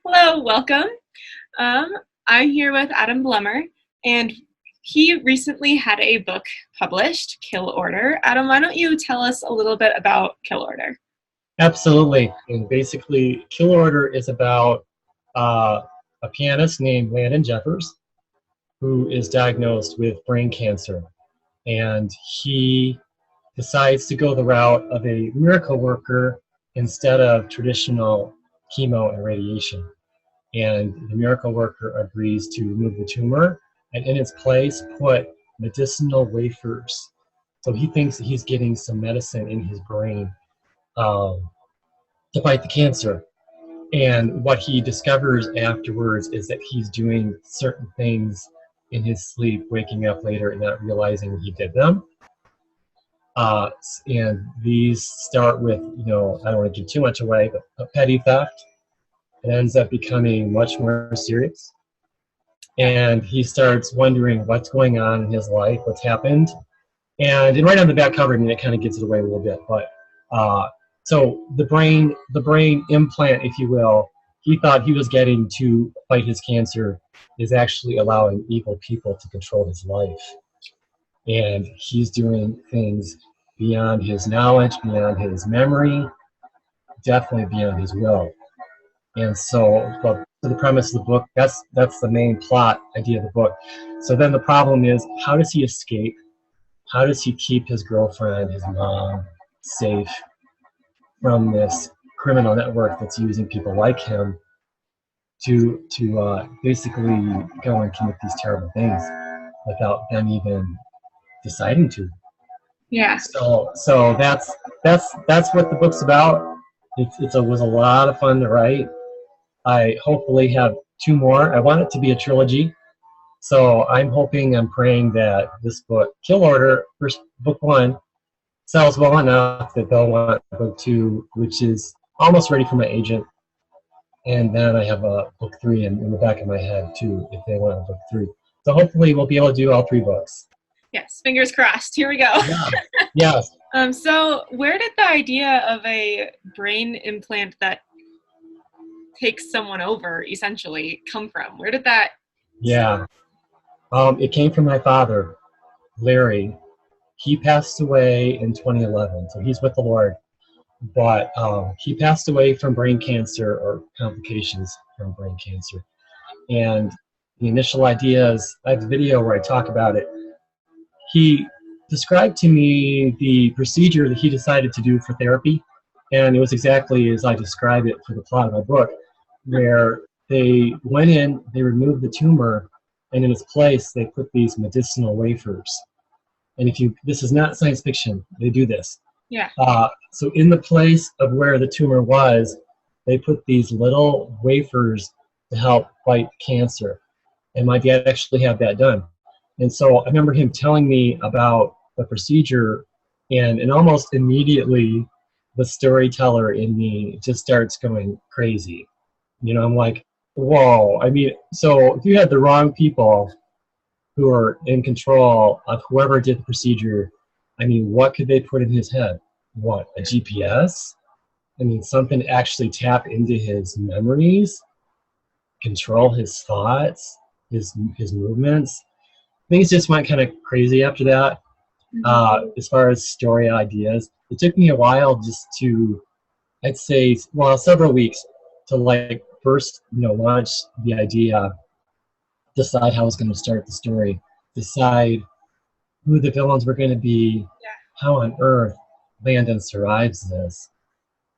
Hello, welcome. Um, I'm here with Adam Blumer, and he recently had a book published, Kill Order. Adam, why don't you tell us a little bit about Kill Order? Absolutely. And basically, Kill Order is about uh, a pianist named Landon Jeffers who is diagnosed with brain cancer. And he decides to go the route of a miracle worker instead of traditional chemo and radiation. And the miracle worker agrees to remove the tumor and in its place put medicinal wafers. So he thinks that he's getting some medicine in his brain um, to fight the cancer. And what he discovers afterwards is that he's doing certain things in his sleep, waking up later and not realizing he did them. And these start with, I don't want to give too much away, but a petty theft. It ends up becoming much more serious. And he starts wondering what's going on in his life, what's happened. And right on the back cover, it kind of gives it away a little bit. But so the brain implant, if you will, he thought he was getting to fight his cancer is actually allowing evil people to control his life. And he's doing things beyond his knowledge, beyond his memory, definitely beyond his will. And so, well, the premise of the book, that's the main plot idea of the book. So then the problem is, how does he escape? How does he keep his girlfriend, his mom, safe from this criminal network that's using people like him to basically go and commit these terrible things without them even deciding to. Yeah. So that's what the book's about. It was a lot of fun to write. I hopefully have two more. I want it to be a trilogy. So I'm praying that this book, Kill Order, first book one, sells well enough that they'll want book two, which is almost ready for my agent. And then I have a book three in the back of my head too, if they want a book three. So hopefully we'll be able to do all three books. Yes, fingers crossed. Here we go. Yeah. Yes. So where did the idea of a brain implant that takes someone over essentially come from? Where did that? Yeah. It came from my father, Larry. He passed away in 2011, so he's with the Lord. But he passed away from brain cancer or complications from brain cancer. And the initial idea is, I have a video where I talk about it. He described to me the procedure that he decided to do for therapy, and it was exactly as I described it for the plot of my book, where they went in, they removed the tumor, and in its place they put these medicinal wafers. And this is not science fiction, they do this. Yeah. So in the place of where the tumor was, they put these little wafers to help fight cancer. And my dad actually had that done. And so I remember him telling me about the procedure, and almost immediately the storyteller in me just starts going crazy. I'm like, whoa. I mean, so if you had the wrong people who are in control of whoever did the procedure, I mean, what could they put in his head? What, a GPS? I mean, something to actually tap into his memories, control his thoughts, his movements. Things just went kind of crazy after that. As far as story ideas, it took me a while just to, I'd say, well, several weeks to first, launch the idea, decide how I was going to start the story, decide who the villains were going to be, how on earth Landon survives this,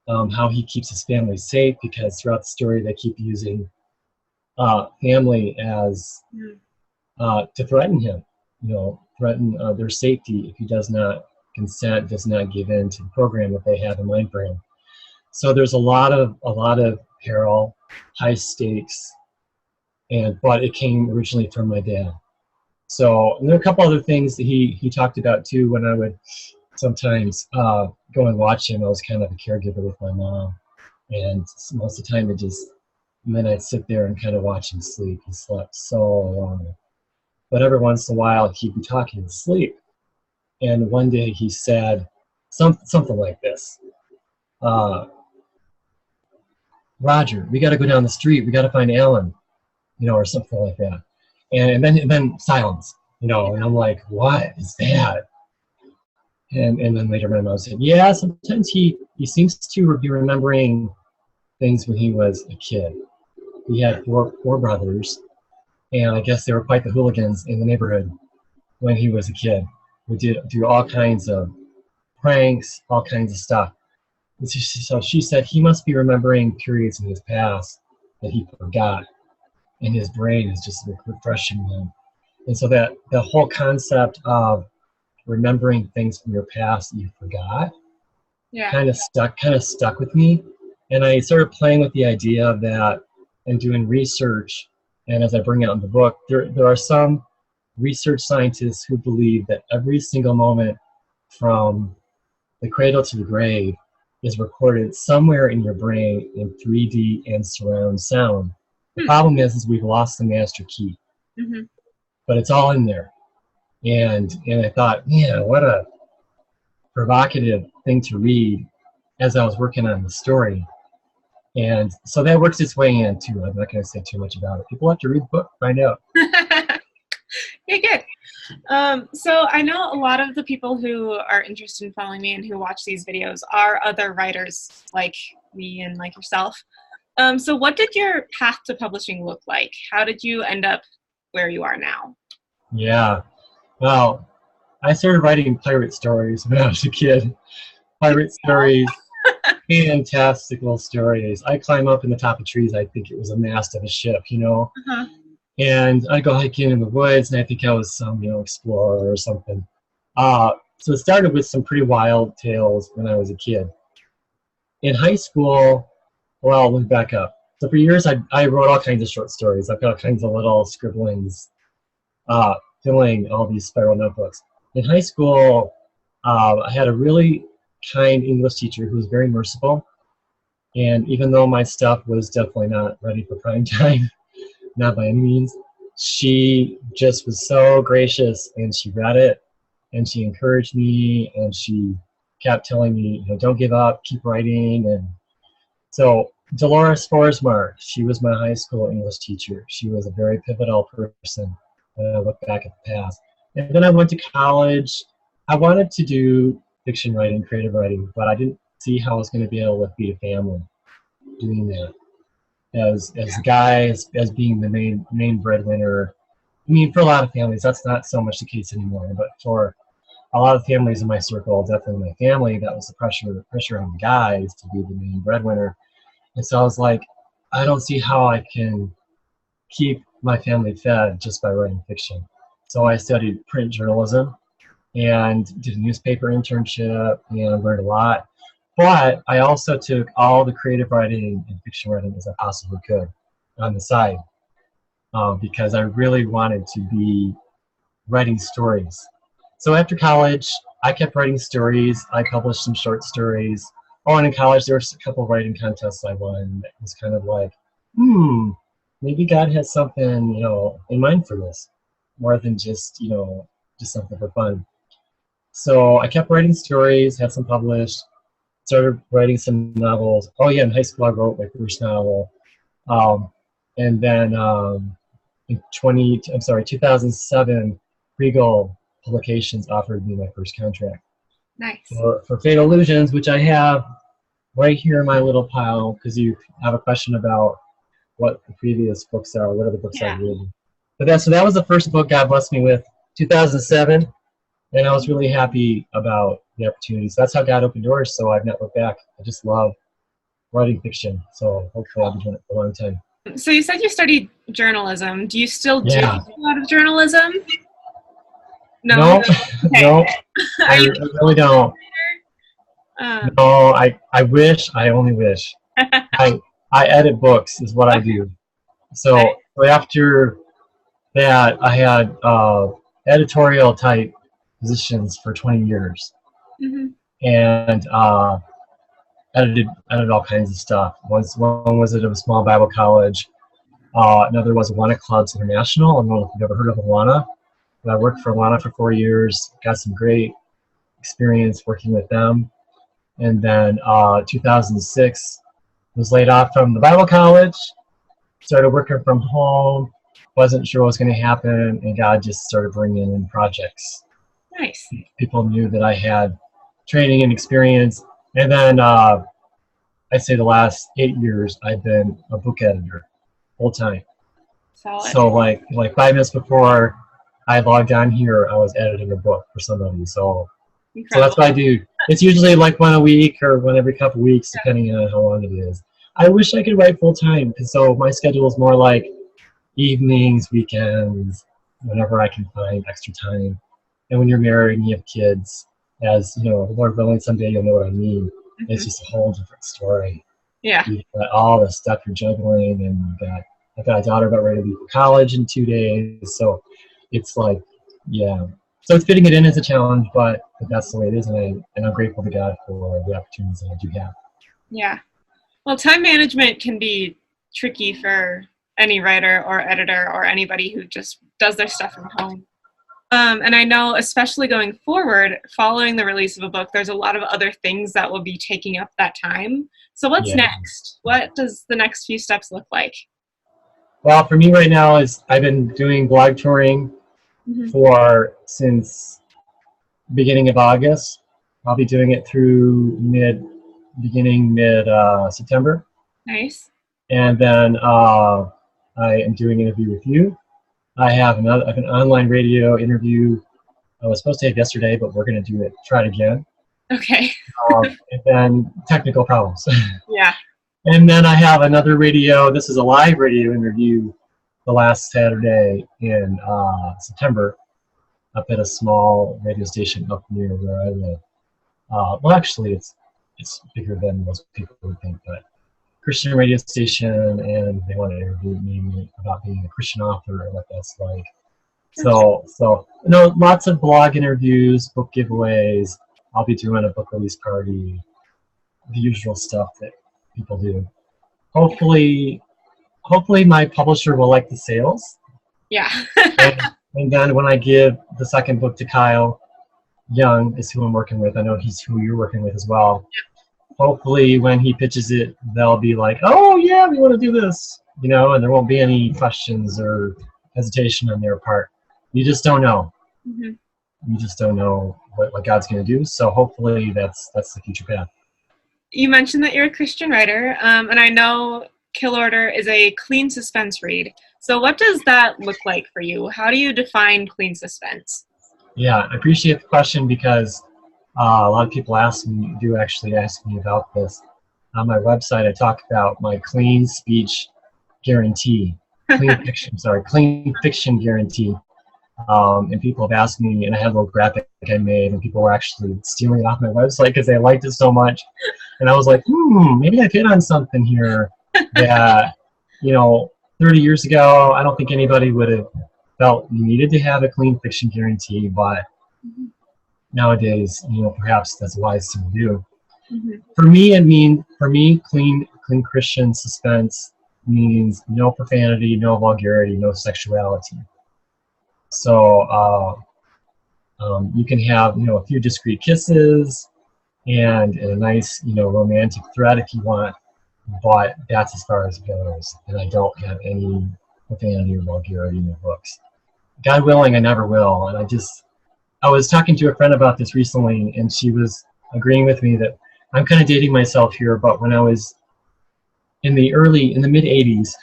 how he keeps his family safe, because throughout the story they keep using family as to threaten him, threaten their safety if he does not consent, does not give in to the program that they have in mind for him. So there's a lot of peril, high stakes, but it came originally from my dad. So, and there are a couple other things that he talked about too. When I would sometimes go and watch him, I was kind of a caregiver with my mom, and most of the time then I'd sit there and kind of watch him sleep. He slept so long, but every once in a while he'd be talking in sleep. And one day he said something like this: Roger, we got to go down the street. We got to find Alan, or something like that. And then silence, and I'm like, what is that? And then later my mom said, yeah, sometimes he seems to be remembering things when he was a kid. He had four brothers, and I guess they were quite the hooligans in the neighborhood when he was a kid. We did do all kinds of pranks, all kinds of stuff. So she said he must be remembering periods in his past that he forgot, and his brain is just refreshing them. And so that the whole concept of remembering things from your past that you forgot kind of stuck with me. And I started playing with the idea of that and doing research. And as I bring out in the book, there are some research scientists who believe that every single moment from the cradle to the grave is recorded somewhere in your brain in 3D and surround sound. The problem is we've lost the master key, but it's all in there. And I thought, man, what a provocative thing to read as I was working on the story. And so that works its way in too. I'm not going to say too much about it. People have to read the book, find out. Yeah, good. So I know a lot of the people who are interested in following me and who watch these videos are other writers like me and like yourself. So what did your path to publishing look like? How did you end up where you are now? Yeah. Well, I started writing pirate stories when I was a kid. Pirate stories, fantastical stories. I climb up in the top of trees. I think it was a mast of a ship, And I go hiking in the woods, and I think I was some, explorer or something. So it started with some pretty wild tales when I was a kid. In high school, well, let me back up. So for years, I wrote all kinds of short stories. I've got all kinds of little scribblings, filling all these spiral notebooks. In high school, I had a really kind English teacher who was very merciful. And even though my stuff was definitely not ready for prime time, not by any means, she just was so gracious, and she read it, and she encouraged me, and she kept telling me, don't give up, keep writing. And so Dolores Forsmark, she was my high school English teacher. She was a very pivotal person when I look back at the past. And then I went to college. I wanted to do fiction writing, creative writing, but I didn't see how I was going to be able to feed a family doing that. As a guy, as being the main breadwinner. I mean, for a lot of families, that's not so much the case anymore. But for a lot of families in my circle, definitely my family, that was the pressure on the guys to be the main breadwinner. And so I was like, I don't see how I can keep my family fed just by writing fiction. So I studied print journalism and did a newspaper internship and learned a lot. But I also took all the creative writing and fiction writing as I possibly could on the side, because I really wanted to be writing stories. So after college, I kept writing stories. I published some short stories. Oh, and in college, there were a couple of writing contests I won. It was kind of like, maybe God has something, in mind for this, more than just something for fun. So I kept writing stories, had some published, started writing some novels. Oh yeah, in high school I wrote my first novel. And then in 2007, Regal Publications offered me my first contract. Nice. For Fatal Illusions, which I have right here in my little pile, because you have a question about what the previous books are, what are the books I've written. But that was the first book God blessed me with, 2007. And I was really happy about the opportunities. That's how God opened doors, so I've not looked back. I just love writing fiction, so hopefully I'll be doing it for a long time. So you said you studied journalism. Do you still do a lot of journalism? No. Okay. No, I really don't. No, I wish. I only wish. I edit books is what I do. So after that, I had editorial type positions for 20 years, and edited all kinds of stuff. One was at a small Bible college. Another was Awana Clubs International. I don't know if you've ever heard of Awana. But I worked for Awana for 4 years. Got some great experience working with them. And then 2006, Was laid off from the Bible college, started working from home, wasn't sure what was going to happen, and God just started bringing in projects. Nice. People knew that I had training and experience. And then I'd say the last 8 years, I've been a book editor full time. Solid. So like 5 minutes before I logged on here, I was editing a book for somebody. So that's what I do. It's usually like one a week or one every couple weeks, depending on how long it is. I wish I could write full time, so my schedule is more like evenings, weekends, whenever I can find extra time. And when you're married and you have kids, as you know, Lord willing, someday you'll know what I mean. Mm-hmm. It's just a whole different story. Yeah. You've got all the stuff you're juggling, and I've got a daughter about ready to leave for college in 2 days. So it's like, yeah. So it's fitting it in as a challenge, but that's the way it is, and I'm grateful to God for the opportunities that I do have. Yeah. Well, time management can be tricky for any writer or editor or anybody who just does their stuff from home. And I know, especially going forward, following the release of a book, there's a lot of other things that will be taking up that time. So what's next? What does the next few steps look like? Well, for me right now is I've been doing blog touring since beginning of August. I'll be doing it through mid September. Nice. And then I am doing an interview with you. I have an online radio interview I was supposed to have yesterday, but we're going to try it again. Okay. And then technical problems. Yeah. And then I have another this is a live radio interview the last Saturday in September up at a small radio station up near where I live. Well, actually, it's bigger than most people would think, but Christian radio station, and they want to interview me about being a Christian author and what that's like. So lots of blog interviews, book giveaways. I'll be doing a book release party, the usual stuff that people do. Hopefully my publisher will like the sales. Yeah. and then when I give the second book to Kyle Young, is who I'm working with. I know he's who you're working with as well. Hopefully when he pitches it, they'll be like, oh yeah, we want to do this, and there won't be any questions or hesitation on their part. You just don't know. Mm-hmm. You just don't know what God's going to do. So hopefully that's the future path. You mentioned that you're a Christian writer, and I know Kill Order is a clean suspense read. So what does that look like for you? How do you define clean suspense? Yeah, I appreciate the question because a lot of people ask me about this. On my website, I talk about my clean speech guarantee, clean fiction guarantee. And people have asked me, and I had a little graphic I made, and people were actually stealing it off my website because they liked it so much. And I was like, maybe I've hit on something here that, 30 years ago, I don't think anybody would have felt you needed to have a clean fiction guarantee, but nowadays, perhaps that's a wise thing to do. Mm-hmm. For me, clean Christian suspense means no profanity, no vulgarity, no sexuality. So you can have, a few discreet kisses and a nice, romantic thread if you want, but that's as far as it goes. And I don't have any profanity or vulgarity in the books. God willing, I never will. And I was talking to a friend about this recently, and she was agreeing with me that I'm kind of dating myself here, but when I was in the mid 80s,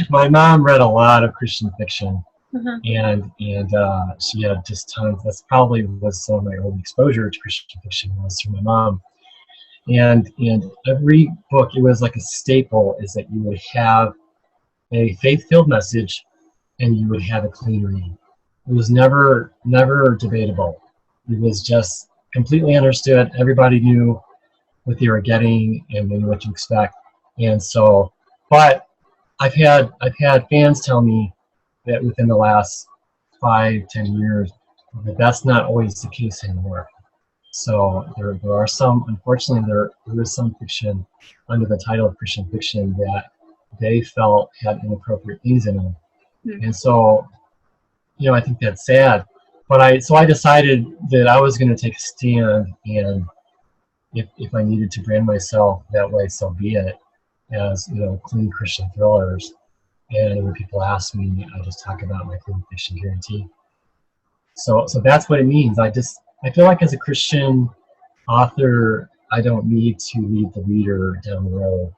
my mom read a lot of Christian fiction, and she had just tons. That's probably was some of my early exposure to Christian fiction was through my mom. And every book, it was like a staple, is that you would have a faith-filled message and you would have a clean read. It was never debatable. It was just completely understood. Everybody knew what they were getting and they knew what to expect. And so, but I've had fans tell me that within the last 5-10 years that that's not always the case anymore. So there are some, unfortunately, there is some fiction under the title of Christian fiction that they felt had inappropriate things in them. And so, I think that's sad. But I decided that I was going to take a stand and if I needed to brand myself that way, so be it, as clean Christian thrillers. And when people ask me, I just talk about my clean fiction guarantee. So that's what it means. I feel like as a Christian author, I don't need to lead the reader down the road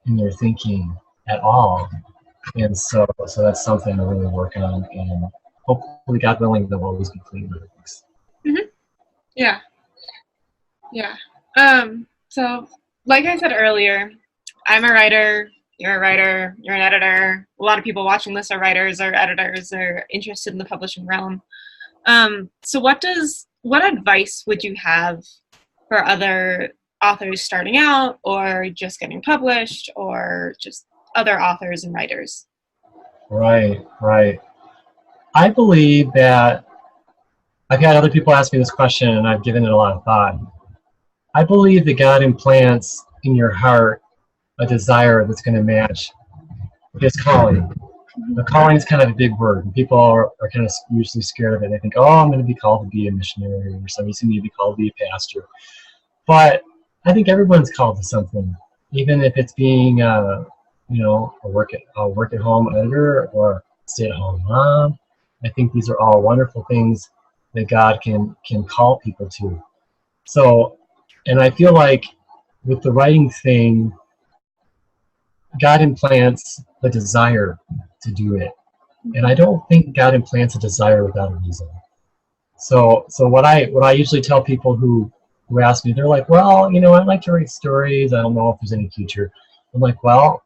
in their thinking at all. And so that's something I'm really working on, and hopefully, God willing, they'll always be clean books. Mm-hmm. Yeah. Yeah. So like I said earlier, I'm a writer, you're a writer, you're an editor. A lot of people watching this are writers or editors or interested in the publishing realm. So what advice would you have for other authors starting out or just getting published or just other authors and writers? Right. I believe that I've had other people ask me this question, and I've given it a lot of thought. I believe that God implants in your heart a desire that's going to match his calling. The calling is kind of a big word, and people are kind of usually scared of it. They think, oh, I'm going to be called to be a missionary, or somebody's going to be called to be a pastor. But I think everyone's called to something, even if it's being a work at home editor or stay at home mom. I think these are all wonderful things that God can call people to. So, and I feel like with the writing thing, God implants the desire to do it. And I don't think God implants a desire without a reason. So what I usually tell people who ask me, they're like, well, I'd like to write stories. I don't know if there's any future. I'm like, well,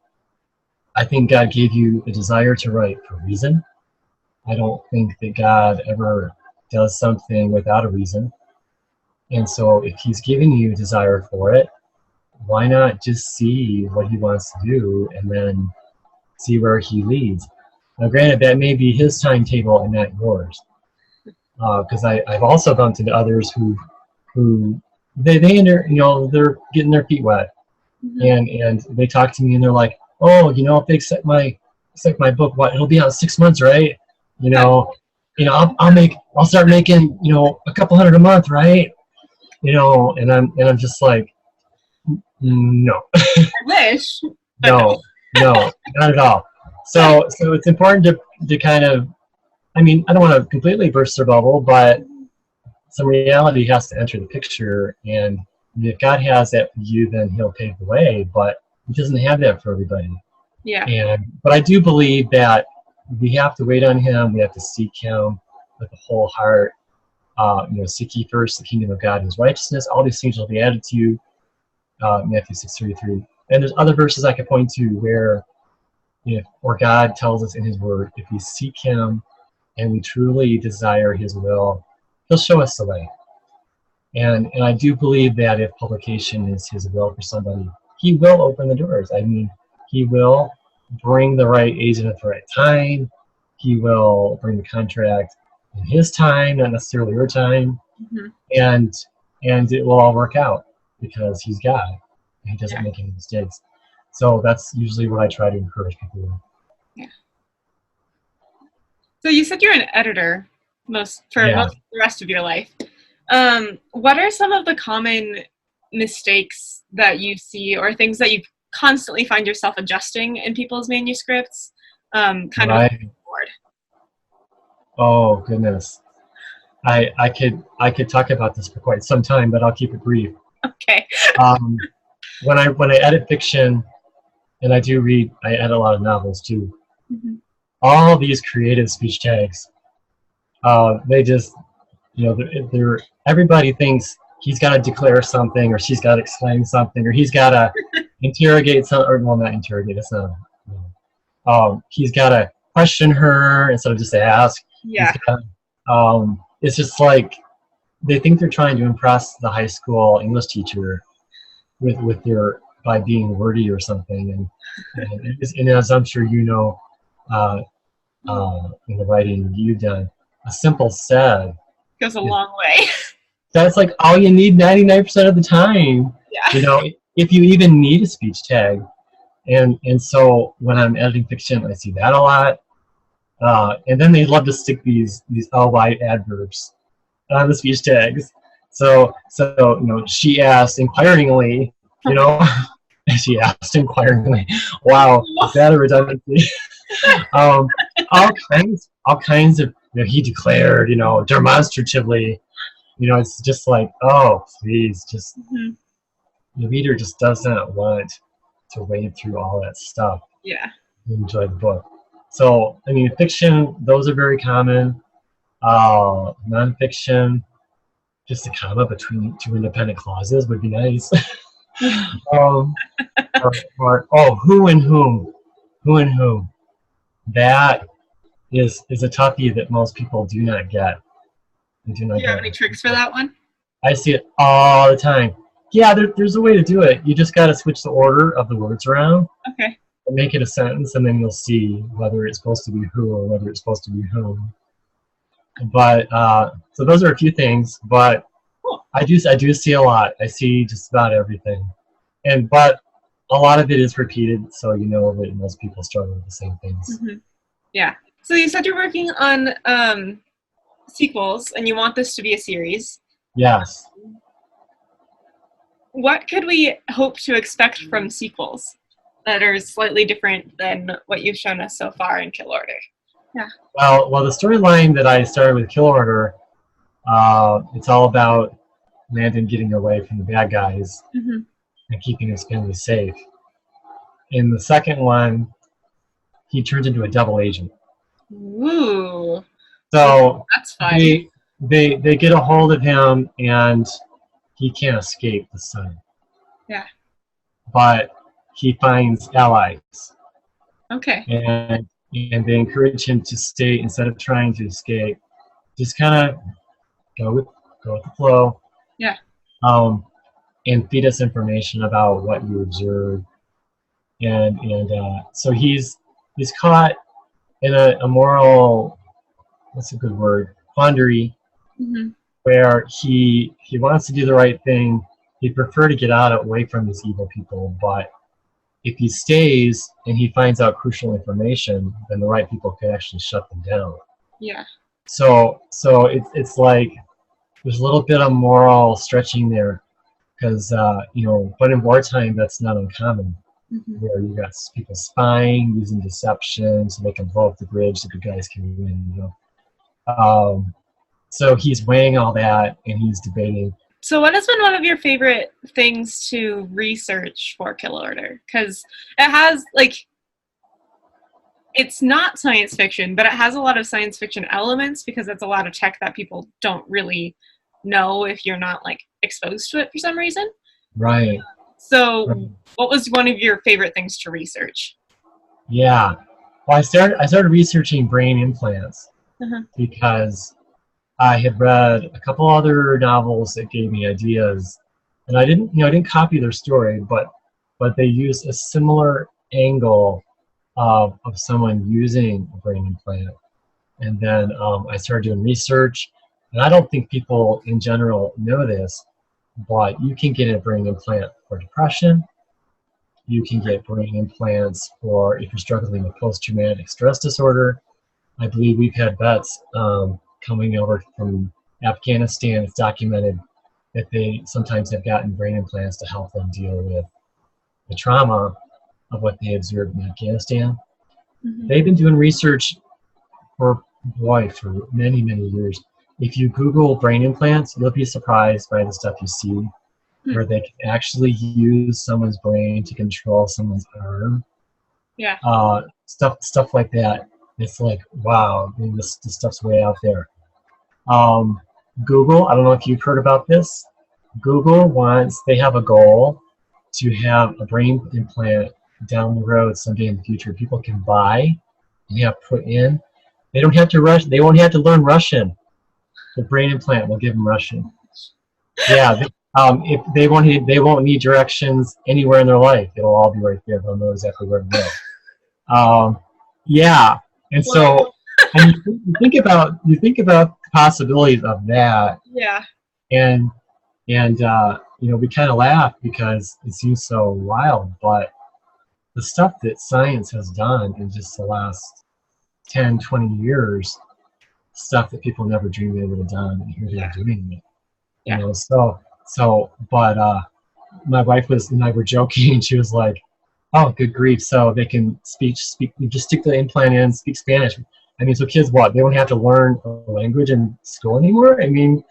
I think God gave you a desire to write for a reason. I don't think that God ever does something without a reason. And so if he's giving you a desire for it, why not just see what he wants to do and then see where he leads? Now, granted, that may be his timetable and not yours. Because I've also bumped into others who they're getting their feet wet. Mm-hmm. And they talk to me and they're like, oh, if they accept my book, it'll be out 6 months, right? I'll start making, a couple $100 a month, right? And I'm just like, no. I wish. No, not at all. So it's important to kind of, I don't want to completely burst their bubble, but some reality has to enter the picture. And if God has that for you, then he'll pave the way, but he doesn't have that for everybody. Yeah. But I do believe that we have to wait on him. We have to seek him with the whole heart. Seek ye first the kingdom of God and his righteousness. All these things will be added to you. Matthew 6:33. And there's other verses I could point to where, or God tells us in his word, if we seek him and we truly desire his will, he'll show us the way. And I do believe that if publication is his will for somebody, he will open the doors. He will bring the right agent at the right time. He will bring the contract in his time, not necessarily your time. Mm-hmm. And it will all work out because he's God and he doesn't make any mistakes. So that's usually what I try to encourage people with. Yeah. So you said you're an editor most of the rest of your life. What are some of the common mistakes that you see or things that you constantly find yourself adjusting in people's manuscripts? Of board? Oh goodness. I could talk about this for quite some time, but I'll keep it brief. Okay. When I edit fiction, and I edit a lot of novels too. Mm-hmm. All these creative speech tags, they just, everybody thinks he's got to declare something, or she's got to exclaim something, or he's got to interrogate something, or well, not interrogate. It's not. He's got to question her instead of just ask. Yeah. It's just like they think they're trying to impress the high school English teacher with their by being wordy or something, and as I'm sure in the writing you've done, a simple said goes a long way. That's like all you need 99% of the time. Yeah. If you even need a speech tag, and so when I'm editing fiction, I see that a lot. And then they love to stick these all white adverbs on the speech tags. So she asked inquiringly, you know, she asked inquiringly, wow, is that a redundancy? um, all kinds of, he declared, demonstratively, it's just like, oh, please, just, Mm-hmm. the reader just doesn't want to wade through all that stuff. Yeah. Enjoy the book. So, I mean, fiction, those are very common. Nonfiction, just a comma between two independent clauses would be nice. um, who and whom, who and whom. That is a toughie that most people do not get. They do not Do you have get. any tricks for that one? I see it all the time. Yeah, there's a way to do it. You just got to switch the order of the words around. Okay. And make it a sentence, and then you'll see whether it's supposed to be who or whether it's supposed to be whom. But so those are a few things. But cool. I do see a lot. I see just about everything, but a lot of it is repeated, so you know that most people struggle with the same things. Mm-hmm. Yeah. So you said you're working on sequels, and you want this to be a series. Yes. What could we hope to expect from sequels that are slightly different than what you've shown us so far in Kill Order? Yeah. Well, the storyline that I started with Kill Order, it's all about Landon getting away from the bad guys mm-hmm. and keeping his family safe. In the second one, he turns into a double agent. Ooh. So that's fun. They get a hold of him, and he can't escape the sun. Yeah. But he finds allies. Okay. And they encourage him to stay instead of trying to escape. Just kind of go with the flow. Yeah. And feed us information about what you observe. And so he's caught in a moral, what's a good word, quandary, mm-hmm. where he wants to do the right thing. He'd prefer to get away from these evil people, but if he stays and he finds out crucial information, then the right people could actually shut them down. Yeah. So it's like there's a little bit of moral stretching there, because but in wartime that's not uncommon, mm-hmm. where you got people spying, using deception, so they can blow up the bridge, so the guys can win. So he's weighing all that, and he's debating. So what has been one of your favorite things to research for Kill Order? Because it has, it's not science fiction, but it has a lot of science fiction elements, because it's a lot of tech that people don't really know if you're not, exposed to it for some reason. Right. So what was one of your favorite things to research? Yeah. Well, I started researching brain implants uh-huh. because I had read a couple other novels that gave me ideas, and I didn't copy their story, but they used a similar angle of someone using a brain implant. And then I started doing research, and I don't think people in general know this, but you can get a brain implant for depression. You can get brain implants for if you're struggling with post-traumatic stress disorder. I believe we've had vets coming over from Afghanistan. It's documented that they sometimes have gotten brain implants to help them deal with the trauma of what they observed in Afghanistan. Mm-hmm. They've been doing research for many, many years. If you Google brain implants, you'll be surprised by the stuff you see, where they can actually use someone's brain to control someone's arm. Yeah. Stuff like that. It's like, wow, I mean, this stuff's way out there. Google, I don't know if you've heard about this. Google they have a goal to have a brain implant down the road someday in the future. People can buy and have put in. They don't have to rush. They won't have to learn Russian. The brain implant will give them Russian. Yeah. If they won't need directions anywhere in their life. It'll all be right there. They'll know exactly where to go. Yeah. And so, and you think about the possibilities of that. Yeah. And we kind of laugh because it seems so wild, but the stuff that science has done in just the last 10, 20 years, stuff that people never dreamed they would have done, and here they're doing it. Yeah. But my wife and I were joking. She was like, "Oh, good grief! So they can speak. You just stick the implant in, speak Spanish. I mean, so kids, what? They don't have to learn a language in school anymore. I mean,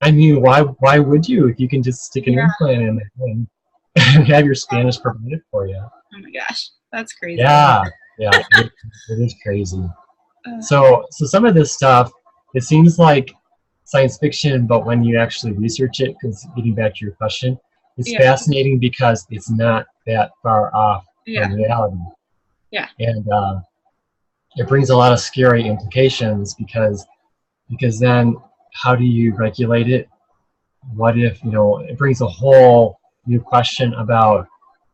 why would you if you can just stick an implant in and have your Spanish provided for you?" Oh my gosh, that's crazy. Yeah, it is crazy. So some of this stuff, it seems like science fiction, but when you actually research it, because getting back to your question, it's fascinating because it's not that far off from reality. Yeah. And it brings a lot of scary implications because then how do you regulate it? What if, it brings a whole new question about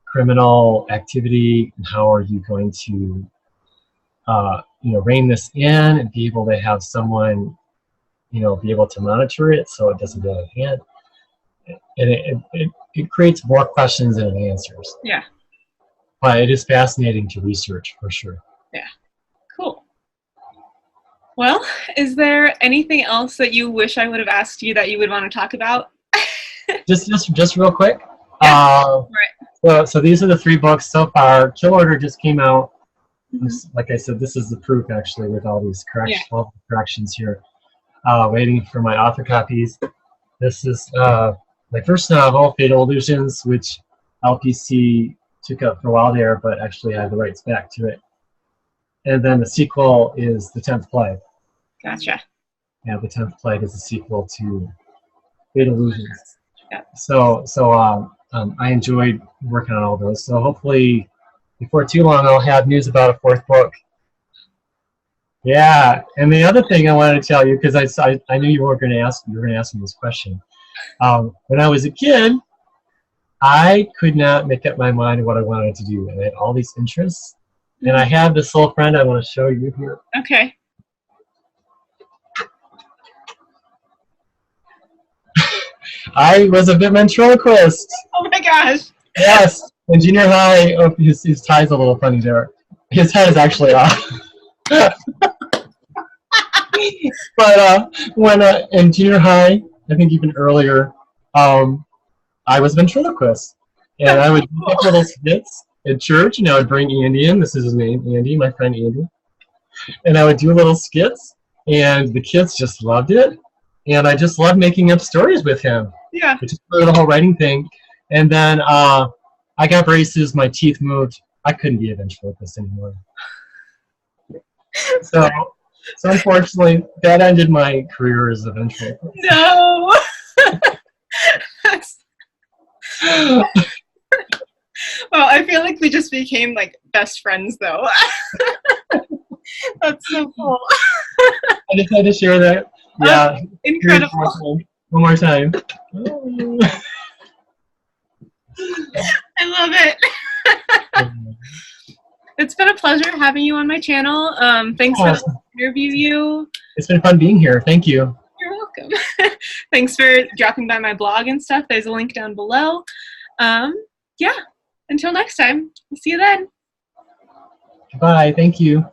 criminal activity and how are you going to rein this in and be able to have someone be able to monitor it so it doesn't get out of hand. And it creates more questions than it answers. Yeah. But it is fascinating to research for sure. Yeah. Cool. Well, is there anything else that you wish I would have asked you that you would want to talk about? just real quick. Yeah. Right. So these are the 3 books so far. Kill Order just came out. Mm-hmm. Like I said, this is the proof actually with all these corrections here. Waiting for my author copies. This is my first novel, Fatal Illusions, which LPC took up for a while there, but actually I had the rights back to it. And then the sequel is The 10th Plague. Gotcha. Yeah, The 10th Plague is a sequel to Fatal Illusions. Yeah. So I enjoyed working on all those. So hopefully before too long I'll have news about a 4th book. Yeah, and the other thing I wanted to tell you, because I knew you were going to ask me this question. When I was a kid, I could not make up my mind what I wanted to do, and I had all these interests. And I have this little friend I want to show you here. Okay. I was a ventriloquist. Oh my gosh. Yes, in junior high. Oh, his tie's a little funny there. His head is actually off. But when in junior high, I think even earlier, I was ventriloquist, and I would do little skits at church. I would bring Andy in. This is his name, Andy, my friend Andy, and I would do little skits, and the kids just loved it, and I just loved making up stories with him. Yeah. Which is part of the whole writing thing, and then I got braces. My teeth moved. I couldn't be a ventriloquist anymore. So unfortunately, that ended my career as a ventriloquist. No. Well, I feel like we just became like best friends, though. That's so cool. I just had to share that. Yeah. Incredible. One more time. I love it. It's been a pleasure having you on my channel. Thanks for letting me interview you. It's been fun being here. Thank you. You're welcome. Thanks for dropping by my blog and stuff. There's a link down below. Yeah. Until next time. We'll see you then. Bye. Thank you.